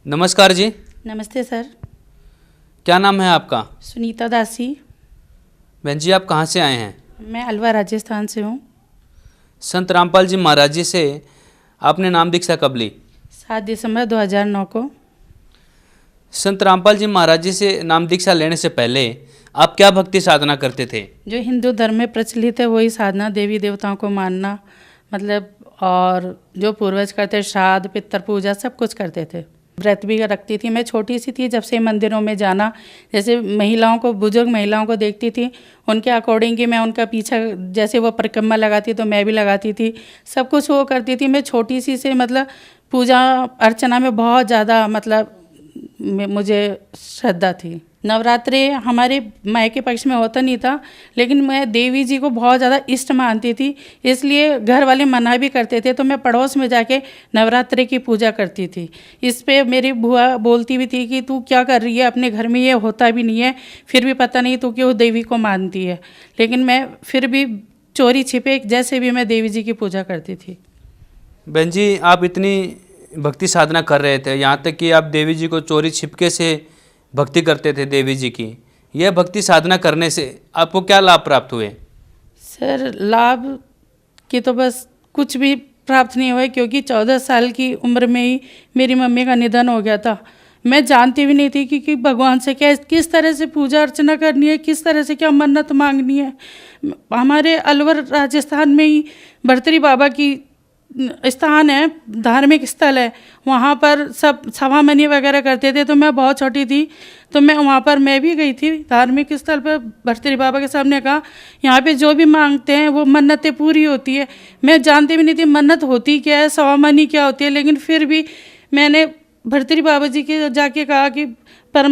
नमस्कार जी। नमस्ते सर। क्या नाम है आपका? सुनीता दासी। बहन जी, आप कहाँ से आए हैं? मैं अलवर राजस्थान से हूँ। संत रामपाल जी महाराज जी से आपने नाम दीक्षा कब ली? 7 दिसंबर 2009 को। संत रामपाल जी महाराज जी से नाम दीक्षा लेने से पहले आप क्या भक्ति साधना करते थे? जो हिंदू धर्म में प्रचलित है वही साधना, देवी देवताओं को मानना, मतलब और जो पूर्वज करते श्राद्ध पितृ पूजा सब कुछ करते थे। व्रत भी रखती थी। मैं छोटी सी थी जब से मंदिरों में जाना, जैसे महिलाओं को, बुजुर्ग महिलाओं को देखती थी उनके अकॉर्डिंग कि मैं उनका पीछा, जैसे वो परिक्रमा लगाती तो मैं भी लगाती थी, सब कुछ वो करती थी। मैं छोटी सी से मतलब पूजा अर्चना में बहुत ज़्यादा मतलब मुझे श्रद्धा थी। नवरात्रि हमारे मायके पक्ष में होता नहीं था, लेकिन मैं देवी जी को बहुत ज़्यादा इष्ट मानती थी, इसलिए घर वाले मना भी करते थे तो मैं पड़ोस में जाके नवरात्रि की पूजा करती थी। इस पे मेरी बुआ बोलती भी थी कि तू क्या कर रही है, अपने घर में ये होता भी नहीं है, फिर भी पता नहीं तू क्यों देवी को मानती है। लेकिन मैं फिर भी चोरी छिपे जैसे भी मैं देवी जी की पूजा करती थी। बहन जी, आप इतनी भक्ति साधना कर रहे थे, यहाँ तक कि आप देवी जी को चोरी छिपके से भक्ति करते थे देवी जी की। यह भक्ति साधना करने से आपको क्या लाभ प्राप्त हुए? सर, लाभ की तो बस कुछ भी प्राप्त नहीं हुआ, क्योंकि 14 साल की उम्र में ही मेरी मम्मी का निधन हो गया था। मैं जानती भी नहीं थी कि भगवान से क्या, किस तरह से पूजा अर्चना करनी है, किस तरह से क्या मन्नत मांगनी है। हमारे अलवर राजस्थान में ही भर्तरी बाबा की स्थान है, धार्मिक स्थल है, वहाँ पर सब सवामनी वगैरह करते थे। तो मैं बहुत छोटी थी तो मैं वहाँ पर मैं भी गई थी धार्मिक स्थल पर। भर्तरी बाबा के सामने कहा यहाँ पे जो भी मांगते हैं वो मन्नतें पूरी होती है। मैं जानती भी नहीं थी मन्नत होती क्या है, सवामनी क्या होती है, लेकिन फिर भी मैंने भर्तरी बाबा जी के जाके कहा कि पर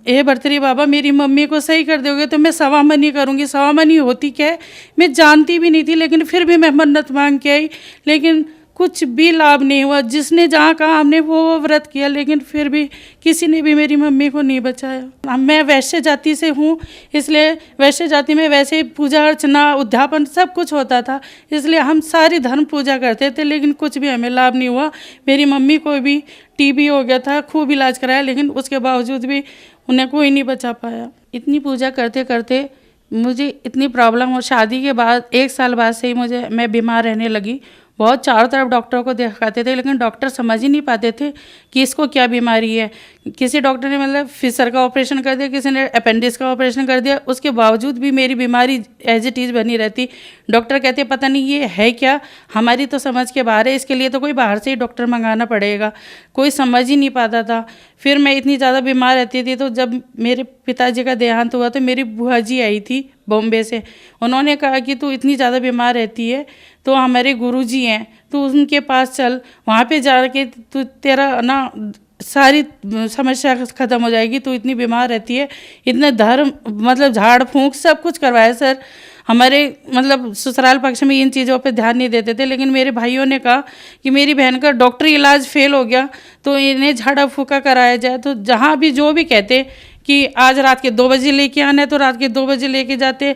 हे भर्तरी बाबा, मेरी मम्मी को सही कर दोगे तो मैं सवामनी करूँगी। सवामनी होती क्या है मैं जानती भी नहीं थी, लेकिन फिर भी मैं मन्नत मांग के आई, लेकिन कुछ भी लाभ नहीं हुआ। जिसने जहाँ कहा हमने वो व्रत किया, लेकिन फिर भी किसी ने भी मेरी मम्मी को नहीं बचाया। मैं वैश्य जाति से हूँ, इसलिए वैश्य जाति में वैसे पूजा अर्चना उद्यापन सब कुछ होता था, इसलिए हम सारी धर्म पूजा करते थे, लेकिन कुछ भी हमें लाभ नहीं हुआ। मेरी मम्मी को भी टीबी हो गया था, खूब इलाज कराया, लेकिन उसके बावजूद भी उन्हें कोई नहीं बचा पाया। इतनी पूजा करते करते मुझे इतनी प्रॉब्लम हो, शादी के बाद 1 साल बाद से ही मैं बीमार रहने लगी। बहुत चारों तरफ डॉक्टरों को दिखाते थे, लेकिन डॉक्टर समझ ही नहीं पाते थे कि इसको क्या बीमारी है। किसी डॉक्टर ने मतलब फिशर का ऑपरेशन कर दिया, किसी ने अपेंडिक्स का ऑपरेशन कर दिया, उसके बावजूद भी मेरी बीमारी एज इट इज़ बनी रहती। डॉक्टर कहते पता नहीं ये है क्या, हमारी तो समझ के बाहर है, इसके लिए तो कोई बाहर से ही डॉक्टर मंगाना पड़ेगा। कोई समझ ही नहीं पाता था। फिर मैं इतनी ज़्यादा बीमार रहती थी, तो जब मेरे पिताजी का देहांत हुआ तो मेरी बुआ जी आई थी बॉम्बे से। उन्होंने कहा कि तू इतनी ज़्यादा बीमार रहती है तो हमारे गुरुजी हैं, तू उनके पास चल, वहाँ पे जाके तू तेरा ना सारी समस्या ख़त्म हो जाएगी। तू इतनी बीमार रहती है, इतने धर्म मतलब झाड़ फूंक सब कुछ करवाया सर। हमारे मतलब ससुराल पक्ष में इन चीज़ों पे ध्यान नहीं देते थे, लेकिन मेरे भाइयों ने कहा कि मेरी बहन का डॉक्टरी इलाज फेल हो गया तो इन्हें झाड़ा फूका कराया जाए। तो जहाँ भी जो भी कहते कि आज रात के 2 बजे लेके आना है तो रात के 2 बजे लेके जाते।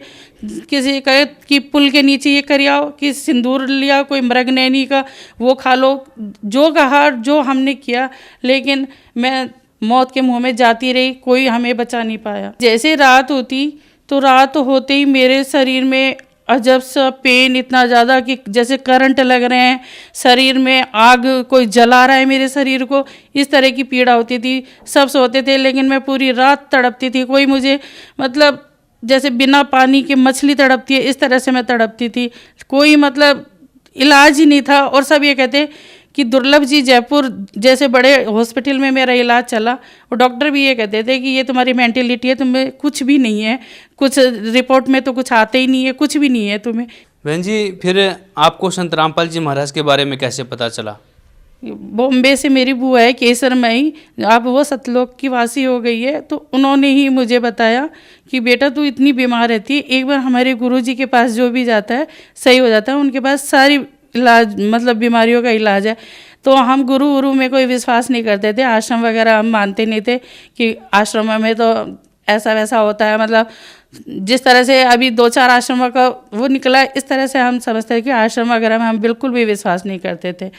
किसी कहे कि पुल के नीचे ये कर आओ, कि सिंदूर लिया, कोई मृगनैनी का वो खा लो, जो कहा जो हमने किया, लेकिन मैं मौत के मुंह में जाती रही, कोई हमें बचा नहीं पाया। जैसे रात होती तो रात होते ही मेरे शरीर में अजब सा पेन, इतना ज़्यादा कि जैसे करंट लग रहे हैं, शरीर में आग कोई जला रहा है मेरे शरीर को, इस तरह की पीड़ा होती थी। सब सोते थे लेकिन मैं पूरी रात तड़पती थी। कोई मुझे मतलब जैसे बिना पानी के मछली तड़पती है इस तरह से मैं तड़पती थी। कोई मतलब इलाज ही नहीं था। और सब ये कहते कि दुर्लभ जी जयपुर जैसे बड़े हॉस्पिटल में मेरा इलाज चला, और डॉक्टर भी ये कहते थे कि ये तुम्हारी मेंटेलिटी है, तुम्हें कुछ भी नहीं है, कुछ रिपोर्ट में तो कुछ आते ही नहीं है, कुछ भी नहीं है तुम्हें। बहन जी, फिर आपको संत रामपाल जी महाराज के बारे में कैसे पता चला? बॉम्बे से मेरी बुआ है केसरमई, अब वो सतलोक की वासी हो गई है, तो उन्होंने ही मुझे बताया कि बेटा तू इतनी बीमार रहती है, एक बार हमारे गुरुजी के पास जो भी जाता है सही हो जाता है, उनके पास सारी इलाज मतलब बीमारियों का इलाज है। तो हम गुरु में कोई विश्वास नहीं करते थे, आश्रम वगैरह हम मानते नहीं थे कि आश्रम में तो ऐसा वैसा होता है। मतलब जिस तरह से अभी 2-4 आश्रमों का वो निकला, इस तरह से हम समझते हैं कि आश्रम वगैरह में हम बिल्कुल भी विश्वास नहीं करते थे।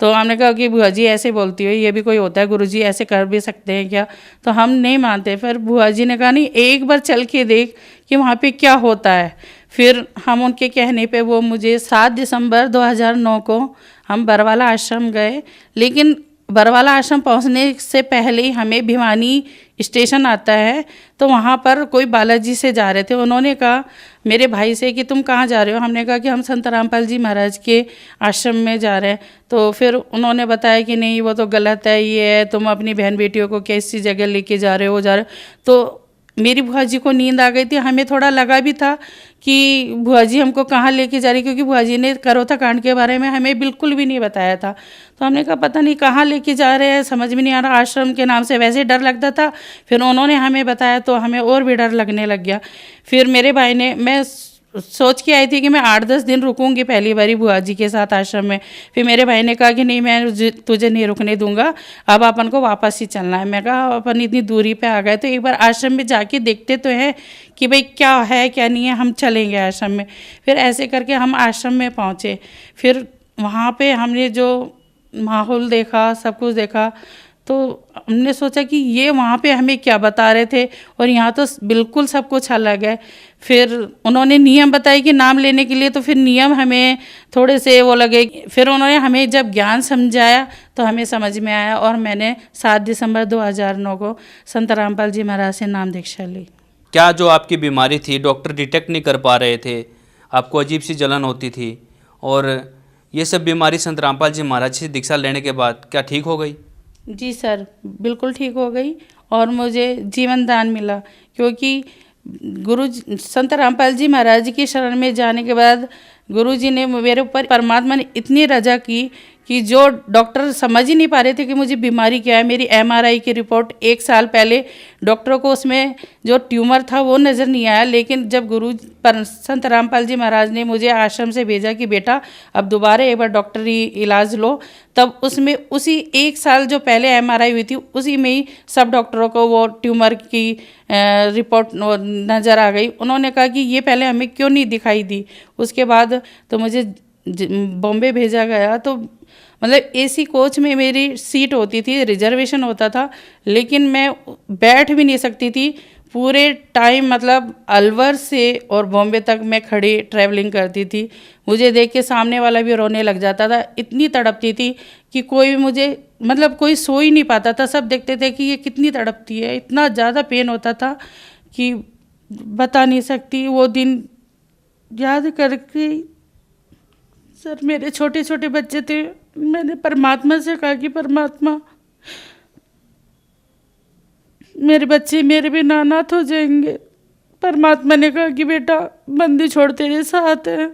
तो हमने कहा कि बुआ जी ऐसे बोलती हो, ये भी कोई होता है गुरुजी, ऐसे कर भी सकते हैं क्या? तो हम नहीं मानते। फिर बुआ जी ने कहा नहीं, एक बार चल के देख कि वहाँ पे क्या होता है। फिर हम उनके कहने पे वो मुझे 7 दिसंबर 2009 को हम बरवाला आश्रम गए। लेकिन बरवाला आश्रम पहुंचने से पहले ही हमें भिवानी स्टेशन आता है, तो वहाँ पर कोई बालाजी से जा रहे थे। उन्होंने कहा मेरे भाई से कि तुम कहाँ जा रहे हो? हमने कहा कि हम संत रामपाल जी महाराज के आश्रम में जा रहे हैं। तो फिर उन्होंने बताया कि नहीं, वो तो गलत है, ये है, तुम अपनी बहन बेटियों को कैसी जगह लेके जा रहे हो, जा रहे हो। तो मेरी बुआ जी को नींद आ गई थी। हमें थोड़ा लगा भी था कि बुआ जी हमको कहाँ लेके जा रही, क्योंकि बुआ जी ने करोथा कांड के बारे में हमें बिल्कुल भी नहीं बताया था। तो हमने कहा पता नहीं कहाँ लेके जा रहे हैं, समझ में नहीं आ रहा। आश्रम के नाम से वैसे डर लगता था, फिर उन्होंने हमें बताया तो हमें और भी डर लगने लग गया। फिर मेरे भाई ने, मैं सोच के आई थी कि मैं 8-10 दिन रुकूंगी पहली बारी बुआ जी के साथ आश्रम में। फिर मेरे भाई ने कहा कि नहीं, मैं तुझे नहीं रुकने दूंगा, अब अपन को वापस ही चलना है। मैं कहा अपन इतनी दूरी पे आ गए तो एक बार आश्रम में जाके देखते तो हैं कि भाई क्या है क्या नहीं है, हम चलेंगे आश्रम में। फिर ऐसे करके हम आश्रम में पहुँचे। फिर वहाँ पे हमने जो माहौल देखा, सब कुछ देखा, तो हमने सोचा कि ये वहाँ पे हमें क्या बता रहे थे और यहाँ तो बिल्कुल सब कुछ अलग है। फिर उन्होंने नियम बताए कि नाम लेने के लिए, तो फिर नियम हमें थोड़े से वो लगे। फिर उन्होंने हमें जब ज्ञान समझाया तो हमें समझ में आया और मैंने 7 दिसंबर 2009 को संत रामपाल जी महाराज से नाम दीक्षा ली। क्या जो आपकी बीमारी थी डॉक्टर डिटेक्ट नहीं कर पा रहे थे, आपको अजीब सी जलन होती थी, और ये सब बीमारी संत रामपाल जी महाराज से दीक्षा लेने के बाद क्या ठीक हो गई? जी सर, बिल्कुल ठीक हो गई और मुझे जीवन दान मिला। क्योंकि संत रामपाल जी महाराज की शरण में जाने के बाद गुरु जी ने मेरे ऊपर, परमात्मा ने इतनी रजा की कि जो डॉक्टर समझ ही नहीं पा रहे थे कि मुझे बीमारी क्या है। मेरी MRI की रिपोर्ट 1 साल पहले डॉक्टरों को उसमें जो ट्यूमर था वो नज़र नहीं आया। लेकिन जब संत रामपाल जी महाराज ने मुझे आश्रम से भेजा कि बेटा अब दोबारा एक बार डॉक्टरी इलाज लो, तब उसमें उसी 1 साल जो पहले MRI हुई थी उसी में ही सब डॉक्टरों को वो ट्यूमर की रिपोर्ट नज़र आ गई। उन्होंने कहा कि ये पहले हमें क्यों नहीं दिखाई दी। उसके बाद तो मुझे बॉम्बे भेजा गया। तो मतलब AC कोच में मेरी सीट होती थी, रिजर्वेशन होता था, लेकिन मैं बैठ भी नहीं सकती थी पूरे टाइम। मतलब अलवर से और बॉम्बे तक मैं खड़ी ट्रैवलिंग करती थी। मुझे देख के सामने वाला भी रोने लग जाता था, इतनी तड़पती थी कि कोई भी मुझे, मतलब कोई सो ही नहीं पाता था। सब देखते थे कि ये कितनी तड़पती है, इतना ज़्यादा पेन होता था कि बता नहीं सकती। वो दिन याद करके सर, मेरे छोटे छोटे बच्चे थे, मैंने परमात्मा से कहा कि परमात्मा मेरे बच्चे मेरे बिना अनाथ हो जाएंगे। परमात्मा ने कहा कि बेटा बंदी छोड़ तेरे साथ है,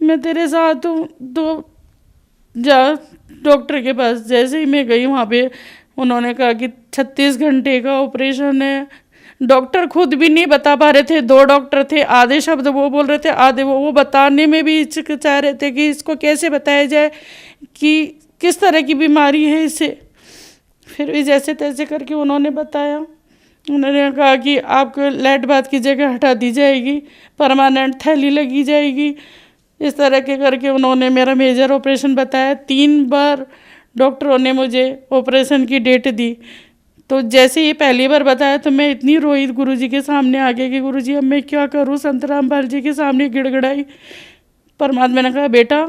मैं तेरे साथ हूँ, तो जा डॉक्टर के पास। जैसे ही मैं गई वहाँ पे उन्होंने कहा कि 36 घंटे का ऑपरेशन है। डॉक्टर खुद भी नहीं बता पा रहे थे, 2 डॉक्टर थे, आधे शब्द वो बोल रहे थे, आधे वो बताने में भी हिचकिचा रहे थे कि इसको कैसे बताया जाए कि किस तरह की बीमारी है इसे। फिर भी जैसे तैसे करके उन्होंने बताया। उन्होंने कहा कि आपको लेट बात की जगह हटा दी जाएगी, परमानेंट थैली लगी जाएगी, इस तरह के करके उन्होंने मेरा मेजर ऑपरेशन बताया। 3 बार डॉक्टरों ने मुझे ऑपरेशन की डेट दी। तो जैसे ये पहली बार बताया तो मैं इतनी रोई गुरुजी के सामने आके कि गुरुजी अब मैं क्या करूं। संत रामपाल जी के सामने गिड़गिड़ाई। परमात्मा ने कहा बेटा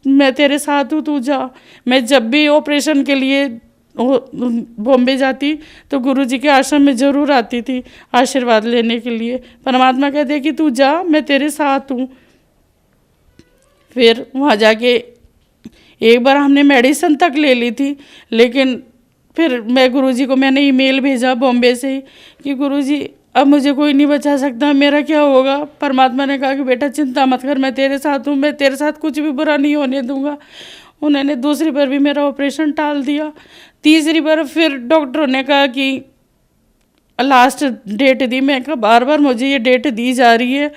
मैं तेरे साथ हूँ, तू जा। मैं जब भी ऑपरेशन के लिए बॉम्बे जाती तो गुरुजी के आश्रम में ज़रूर आती थी आशीर्वाद लेने के लिए। परमात्मा कहते कि तू जा, मैं तेरे साथ हूँ। फिर वहाँ जाके एक बार हमने मेडिसिन तक ले ली थी, लेकिन फिर मैं गुरुजी को मैंने ईमेल भेजा बॉम्बे से ही कि गुरुजी अब मुझे कोई नहीं बचा सकता, मेरा क्या होगा। परमात्मा ने कहा कि बेटा चिंता मत कर, मैं तेरे साथ हूँ, मैं तेरे साथ कुछ भी बुरा नहीं होने दूंगा। उन्होंने दूसरी बार भी मेरा ऑपरेशन टाल दिया। तीसरी बार फिर डॉक्टरों ने कहा कि लास्ट डेट दी। मैं कहा बार बार मुझे ये डेट दी जा रही है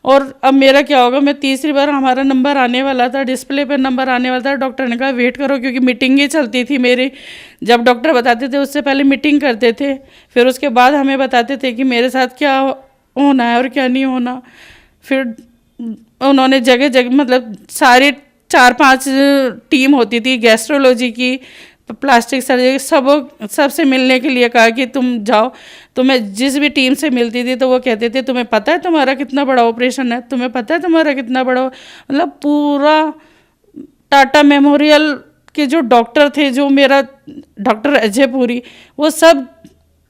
और अब मेरा क्या होगा। मैं तीसरी बार, हमारा नंबर आने वाला था, डिस्प्ले पर नंबर आने वाला था। डॉक्टर ने कहा वेट करो, क्योंकि मीटिंगें चलती थी मेरी। जब डॉक्टर बताते थे उससे पहले मीटिंग करते थे, फिर उसके बाद हमें बताते थे कि मेरे साथ क्या होना है और क्या नहीं होना। फिर उन्होंने जगह जगह मतलब सारे 4-5 टीम होती थी, गैस्ट्रोलॉजी की, प्लास्टिक सर्जरी, सबसे मिलने के लिए कहा कि तुम जाओ। तो मैं जिस भी टीम से मिलती थी तो वो कहते थे तुम्हें पता है तुम्हारा कितना बड़ा ऑपरेशन है, तुम्हें पता है तुम्हारा कितना बड़ा, मतलब पूरा टाटा मेमोरियल के जो डॉक्टर थे, जो मेरा डॉक्टर अजय पुरी, वो सब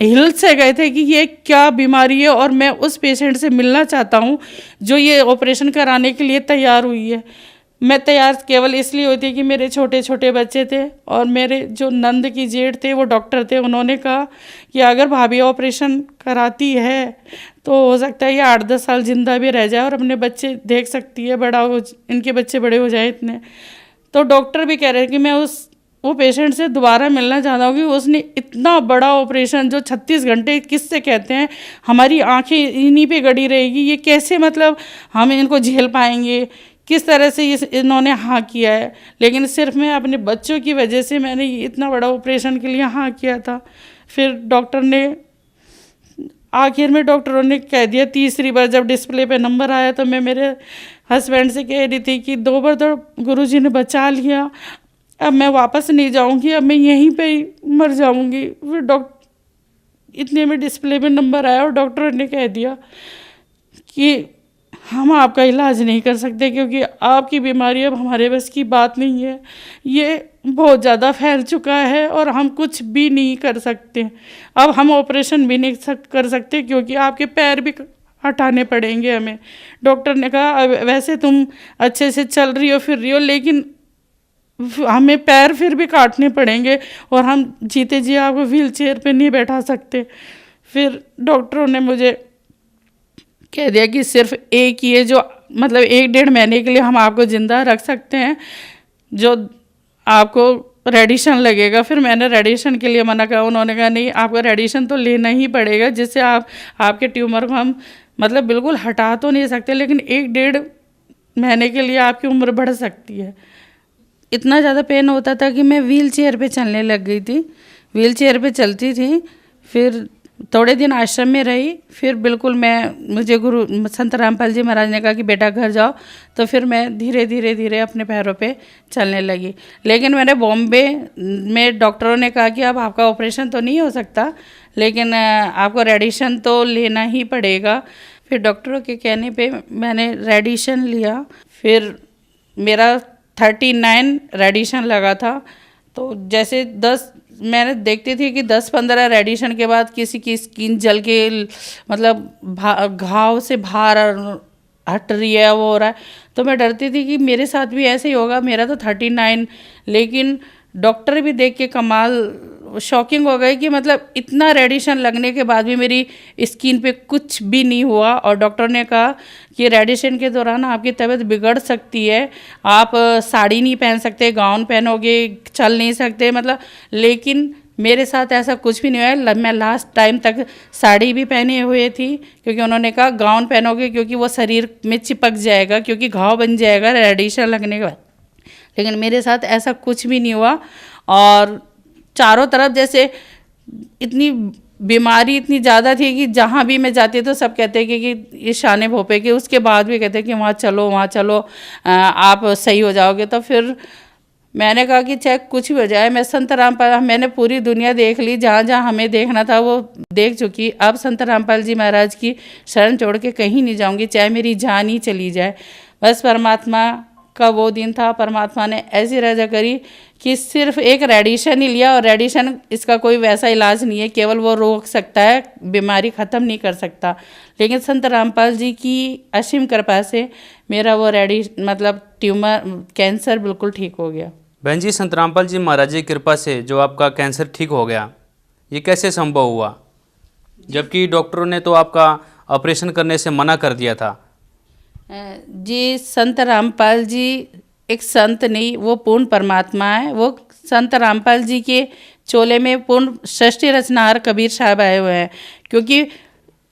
हिल से गए थे कि ये क्या बीमारी है, और मैं उस पेशेंट से मिलना चाहता हूँ जो ये ऑपरेशन कराने के लिए तैयार हुई है। मैं तैयार केवल इसलिए हुई थी कि मेरे छोटे छोटे बच्चे थे, और मेरे जो नंद की जेठ थे वो डॉक्टर थे। उन्होंने कहा कि अगर भाभी ऑपरेशन कराती है तो हो सकता है ये 8-10 साल जिंदा भी रह जाए और अपने बच्चे देख सकती है, इनके बच्चे बड़े हो जाए इतने। तो डॉक्टर भी कह रहे हैं कि मैं वो पेशेंट से दोबारा मिलना चाहता हूँ कि उसने इतना बड़ा ऑपरेशन जो 36 घंटे किससे कहते हैं, हमारी आंखें इन्हीं पे गड़ी रहेगी, ये कैसे मतलब हम इनको झेल पाएंगे, किस तरह से इन्होंने हाँ किया है। लेकिन सिर्फ मैं अपने बच्चों की वजह से मैंने इतना बड़ा ऑपरेशन के लिए हाँ किया था। फिर डॉक्टर ने आखिर में डॉक्टरों ने कह दिया, तीसरी बार जब डिस्प्ले पे नंबर आया तो मैं मेरे हस्बैंड से कह रही थी कि 2 बार तो गुरुजी ने बचा लिया, अब मैं वापस नहीं जाऊंगी, अब मैं यहीं पे ही मर जाऊंगी। फिर इतने में डिस्प्ले पे नंबर आया और डॉक्टर ने कह दिया कि हम आपका इलाज नहीं कर सकते क्योंकि आपकी बीमारी अब हमारे बस की बात नहीं है, ये बहुत ज़्यादा फैल चुका है और हम कुछ भी नहीं कर सकते। अब हम ऑपरेशन भी नहीं कर सकते क्योंकि आपके पैर भी हटाने पड़ेंगे हमें। डॉक्टर ने कहा वैसे तुम अच्छे से चल रही हो फिर रही हो, लेकिन हमें पैर फिर भी काटने पड़ेंगे और हम जीते जी आपको व्हील चेयर पर नहीं बैठा सकते। फिर डॉक्टरों ने मुझे कह दिया कि सिर्फ एक ही है जो मतलब 1-1.5 महीने के लिए हम आपको ज़िंदा रख सकते हैं, जो आपको रेडिएशन लगेगा। फिर मैंने रेडिएशन के लिए मना करा। उन्होंने कहा नहीं, आपको रेडिएशन तो लेना ही पड़ेगा, जिससे आपके ट्यूमर को हम मतलब बिल्कुल हटा तो नहीं सकते, लेकिन 1-1.5 महीने के लिए आपकी उम्र बढ़ सकती है। इतना ज़्यादा पेन होता था कि मैं व्हील चेयर पर चलने लग गई थी, व्हील चेयर पर चलती थी। फिर थोड़े दिन आश्रम में रही, फिर बिल्कुल मुझे गुरु संत रामपाल जी महाराज ने कहा कि बेटा घर जाओ, तो फिर मैं धीरे धीरे अपने पैरों पे चलने लगी। लेकिन मैंने बॉम्बे में डॉक्टरों ने कहा कि अब आपका ऑपरेशन तो नहीं हो सकता, लेकिन आपको रेडिएशन तो लेना ही पड़ेगा। फिर डॉक्टरों के कहने पे मैंने रेडिएशन लिया। फिर मेरा 39 रेडिएशन लगा था। तो जैसे मैंने देखती थी कि 10-15 रेडिएशन के बाद किसी की स्किन जल के मतलब घाव से बाहर हट रही है, वो हो रहा है, तो मैं डरती थी कि मेरे साथ भी ऐसे ही होगा। मेरा तो 39, लेकिन डॉक्टर भी देख के कमाल शॉकिंग हो गए कि मतलब इतना रेडिएशन लगने के बाद भी मेरी स्किन पे कुछ भी नहीं हुआ। और डॉक्टर ने कहा कि रेडिएशन के दौरान आपकी तबीयत बिगड़ सकती है, आप साड़ी नहीं पहन सकते, गाउन पहनोगे, चल नहीं सकते मतलब। लेकिन मेरे साथ ऐसा कुछ भी नहीं हुआ। मैं लास्ट टाइम तक साड़ी भी पहने हुए थी, क्योंकि उन्होंने कहा गाउन पहनोगे क्योंकि वो शरीर में चिपक जाएगा, क्योंकि घाव बन जाएगा रेडिएशन लगने के बाद। लेकिन मेरे साथ ऐसा कुछ भी नहीं हुआ। और चारों तरफ जैसे इतनी बीमारी इतनी ज़्यादा थी कि जहाँ भी मैं जाती तो सब कहते कि ये शाने भोपे के, उसके बाद भी कहते कि वहाँ चलो आप सही हो जाओगे। तो फिर मैंने कहा कि चाहे कुछ भी हो जाए, मैं संत रामपाल, मैंने पूरी दुनिया देख ली, जहाँ जहाँ हमें देखना था वो देख चुकी। अब संत रामपाल जी महाराज की शरण छोड़ के कहीं नहीं जाऊँगी, चाहे मेरी जान ही चली जाए। बस परमात्मा का वो दिन था, परमात्मा ने ऐसी रजा करी कि सिर्फ एक रेडिएशन ही लिया, और रेडिएशन इसका कोई वैसा इलाज नहीं है, केवल वो रोक सकता है, बीमारी ख़त्म नहीं कर सकता। लेकिन संत रामपाल जी की असीम कृपा से मेरा वो मतलब ट्यूमर कैंसर बिल्कुल ठीक हो गया। बहन जी, संत रामपाल जी महाराज की कृपा से जो आपका कैंसर ठीक हो गया, ये कैसे संभव हुआ, जबकि डॉक्टरों ने तो आपका ऑपरेशन करने से मना कर दिया था? जी, संत रामपाल जी एक संत नहीं, वो पूर्ण परमात्मा है। वो संत रामपाल जी के चोले में पूर्ण सृष्टि रचनाहार कबीर साहब आए हुए हैं। क्योंकि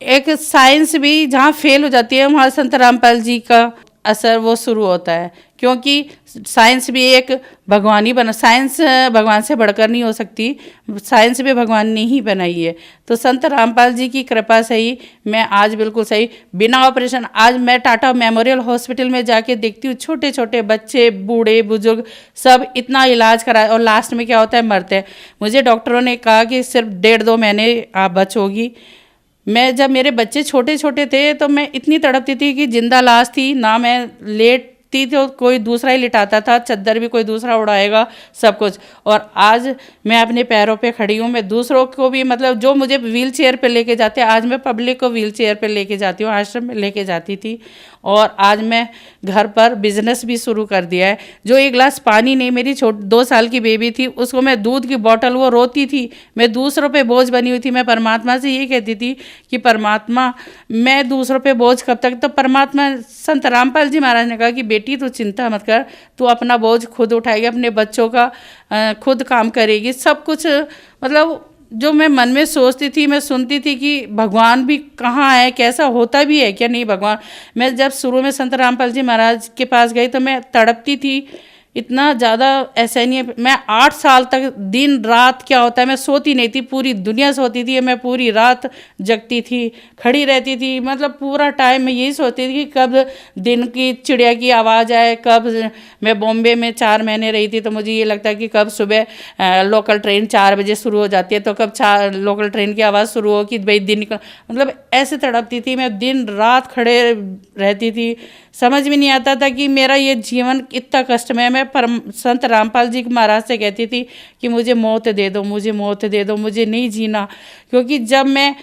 एक साइंस भी जहाँ फेल हो जाती है वहाँ संत रामपाल जी का असर वो शुरू होता है। क्योंकि साइंस भी एक भगवान ही बना, साइंस भगवान से बढ़कर नहीं हो सकती, साइंस भी भगवान ने ही बनाई है। तो संत रामपाल जी की कृपा से ही मैं आज बिल्कुल सही, बिना ऑपरेशन, आज मैं टाटा मेमोरियल हॉस्पिटल में जाके देखती हूँ, छोटे छोटे बच्चे, बूढ़े बुजुर्ग सब इतना इलाज कराए और लास्ट में क्या होता है, मरते हैं। मुझे डॉक्टरों ने कहा कि सिर्फ 1.5-2 महीने आप बचोगी। मैं जब मेरे बच्चे छोटे छोटे थे तो मैं इतनी तड़पती थी कि जिंदा लाश थी ना, मैं लेटती तो कोई दूसरा ही लिटाता था, चद्दर भी कोई दूसरा उड़ाएगा, सब कुछ। और आज मैं अपने पैरों पे खड़ी हूँ, मैं दूसरों को भी, मतलब जो मुझे व्हील चेयर पे लेके जाते, आज मैं पब्लिक को व्हील चेयर पे लेके जाती हूँ, आश्रम में लेके जाती थी। और आज मैं घर पर बिजनेस भी शुरू कर दिया है। जो एक गिलास पानी नहीं, मेरी 2 साल की बेबी थी, उसको मैं दूध की बोतल, वो रोती थी, मैं दूसरों पे बोझ बनी हुई थी। मैं परमात्मा से ये कहती थी कि परमात्मा मैं दूसरों पे बोझ कब तक। तो परमात्मा, संत रामपाल जी महाराज ने कहा कि बेटी तू चिंता मत कर, तू अपना बोझ खुद उठाएगी, अपने बच्चों का खुद काम करेगी, सब कुछ। मतलब जो मैं मन में सोचती थी, मैं सुनती थी कि भगवान भी कहाँ है, कैसा होता भी है क्या नहीं भगवान। मैं जब शुरू में संत रामपाल जी महाराज के पास गई तो मैं तड़पती थी इतना ज़्यादा। ऐसा नहीं है, मैं 8 साल तक दिन रात क्या होता है, मैं सोती नहीं थी, पूरी दुनिया सोती थी, मैं पूरी रात जगती थी, खड़ी रहती थी। मतलब पूरा टाइम मैं यही सोचती थी कि कब दिन की चिड़िया की आवाज़ आए, कब। मैं बॉम्बे में 4 महीने रही थी तो मुझे ये लगता है कि कब सुबह लोकल ट्रेन 4 बजे शुरू हो जाती है, तो कब लोकल ट्रेन की आवाज़ शुरू हो कि भाई दिन निकल। मतलब ऐसे तड़पती थी मैं, दिन रात खड़े रहती थी। समझ में नहीं आता था कि मेरा ये जीवन इतना कष्टमय है। मैं संत रामपाल जी महाराज से कहती थी कि मुझे मौत दे दो, मुझे मौत दे दो, मुझे नहीं जीना। क्योंकि जब मैं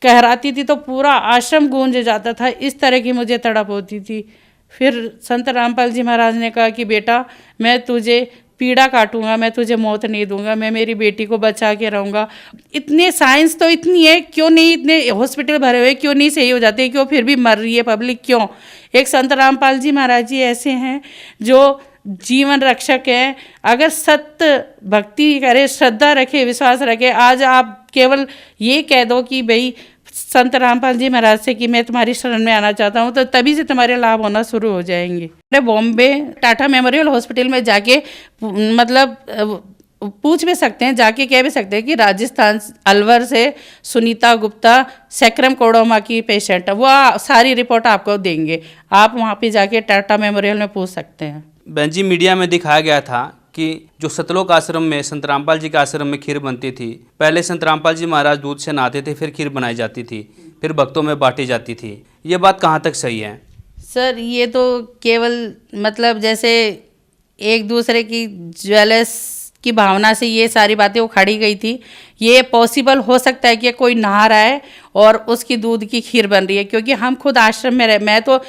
कहराती थी तो पूरा आश्रम गूंज जाता था, इस तरह की मुझे तड़प होती थी। फिर संत रामपाल जी महाराज ने कहा कि बेटा मैं तुझे पीड़ा काटूंगा, मैं तुझे मौत नहीं दूंगा, मैं मेरी बेटी को बचा के रहूँगा। इतने साइंस तो इतनी है, क्यों नहीं इतने हॉस्पिटल भरे हुए, क्यों नहीं सही हो जाते, क्यों फिर भी मर रही है पब्लिक, क्यों। एक संत रामपाल जी महाराज जी ऐसे हैं जो जीवन रक्षक है। अगर सत्य भक्ति करे, श्रद्धा रखे, विश्वास रखे, आज आप केवल ये कह दो कि भाई संत रामपाल जी महाराज से कि मैं तुम्हारी शरण में आना चाहता हूँ, तो तभी से तुम्हारे लाभ होना शुरू हो जाएंगे। मैं बॉम्बे टाटा मेमोरियल हॉस्पिटल में जाके मतलब पूछ भी सकते हैं, जाके कह भी सकते हैं कि राजस्थान अलवर से सुनीता गुप्ता सैक्रम कोडोमा की पेशेंट, वो सारी रिपोर्ट आपको देंगे। आप वहाँ पे जाके टाटा मेमोरियल में पूछ सकते हैं। बहन जी, मीडिया में दिखाया गया था कि जो सतलोक आश्रम में संत रामपाल जी के आश्रम में खीर बनती थी, पहले संत रामपाल जी महाराज दूध से नहाते थे, फिर खीर बनाई जाती थी, फिर भक्तों में बांटी जाती थी। ये बात कहाँ तक सही है? सर ये तो केवल मतलब जैसे एक दूसरे की ज्वेलर्स की भावना से ये सारी बातें उखाड़ी गई थी। ये पॉसिबल हो सकता है कि कोई नहा रहा है और उसकी दूध की खीर बन रही है, क्योंकि हम खुद आश्रम में रहे। मैं तो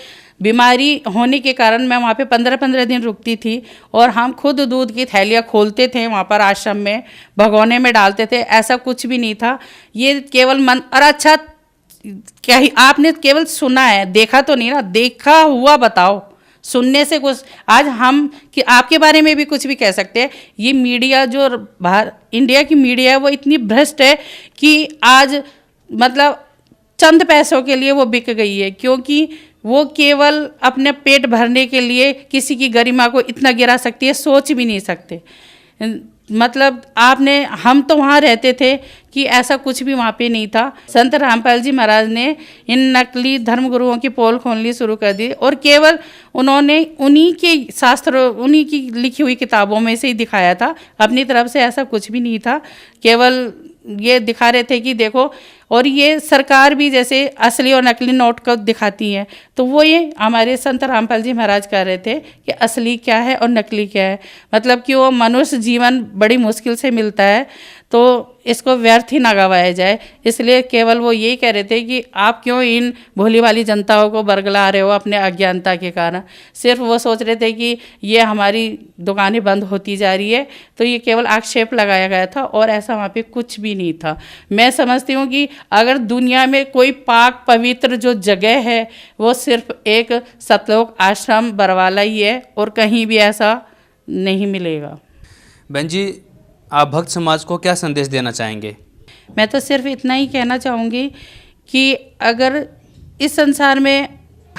बीमारी होने के कारण मैं वहाँ पे 15-15 दिन रुकती थी और हम खुद दूध की थैलियाँ खोलते थे वहाँ पर आश्रम में, भगोने में डालते थे। ऐसा कुछ भी नहीं था, ये केवल मन। और अच्छा क्या ही आपने केवल सुना है, देखा तो नहीं ना, देखा हुआ बताओ, सुनने से कुछ। आज हम कि आपके बारे में भी कुछ भी कह सकते हैं। ये मीडिया जो बाहर इंडिया की मीडिया है वो इतनी भ्रष्ट है कि आज मतलब चंद पैसों के लिए वो बिक गई है, क्योंकि वो केवल अपने पेट भरने के लिए किसी की गरिमा को इतना गिरा सकती है, सोच भी नहीं सकते। मतलब आपने, हम तो वहाँ रहते थे कि ऐसा कुछ भी वहाँ पे नहीं था। संत रामपाल जी महाराज ने इन नकली धर्मगुरुओं की पोल खोलनी शुरू कर दी और केवल उन्होंने उन्हीं के शास्त्र, उन्हीं की लिखी हुई किताबों में से ही दिखाया था, अपनी तरफ से ऐसा कुछ भी नहीं था। केवल ये दिखा रहे थे कि देखो, और ये सरकार भी जैसे असली और नकली नोट को दिखाती है, तो वो ये हमारे संत रामपाल जी महाराज कह रहे थे कि असली क्या है और नकली क्या है। मतलब कि वो मनुष्य जीवन बड़ी मुश्किल से मिलता है, तो इसको व्यर्थ ही ना गवाया जाए। इसलिए केवल वो यही कह रहे थे कि आप क्यों इन भोली भाली जनताओं को बरगला रहे हो अपने अज्ञानता के कारण। सिर्फ वो सोच रहे थे कि ये हमारी दुकानें बंद होती जा रही है, तो ये केवल आक्षेप लगाया गया था और ऐसा वहाँ पे कुछ भी नहीं था। मैं समझती हूँ कि अगर दुनिया में कोई पाक पवित्र जो जगह है वो सिर्फ एक सतलोक आश्रम बरवाला ही है और कहीं भी ऐसा नहीं मिलेगा। बहन जी, आप भक्त समाज को क्या संदेश देना चाहेंगे? मैं तो सिर्फ इतना ही कहना चाहूँगी कि अगर इस संसार में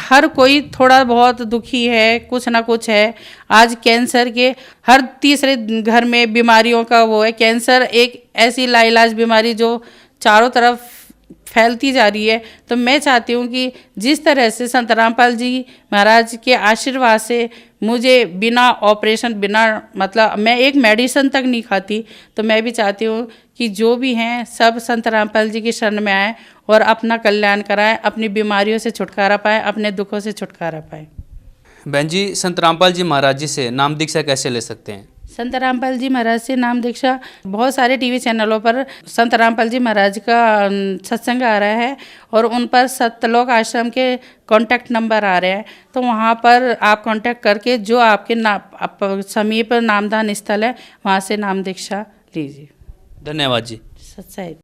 हर कोई थोड़ा बहुत दुखी है, कुछ ना कुछ है। आज कैंसर के हर तीसरे घर में बीमारियों का वो है। कैंसर एक ऐसी लाइलाज बीमारी जो चारों तरफ फैलती जा रही है। तो मैं चाहती हूँ कि जिस तरह से संत रामपाल जी महाराज के आशीर्वाद से मुझे बिना ऑपरेशन, बिना मतलब मैं एक मेडिसिन तक नहीं खाती, तो मैं भी चाहती हूँ कि जो भी हैं सब संत रामपाल जी की शरण में आएँ और अपना कल्याण कराएं, अपनी बीमारियों से छुटकारा पाएं, अपने दुखों से छुटकारा पाएं। बहन जी, संत रामपाल जी महाराज जी से नाम दीक्षा कैसे ले सकते हैं? संत रामपाल जी महाराज से नाम दीक्षा बहुत सारे टीवी चैनलों पर संत रामपाल जी महाराज का सत्संग आ रहा है और उन पर सत्यलोक आश्रम के कांटेक्ट नंबर आ रहे हैं। तो वहाँ पर आप कांटेक्ट करके जो आपके समीप नामदान स्थल है वहाँ से नाम दीक्षा लीजिए। धन्यवाद जी। सच्चाई।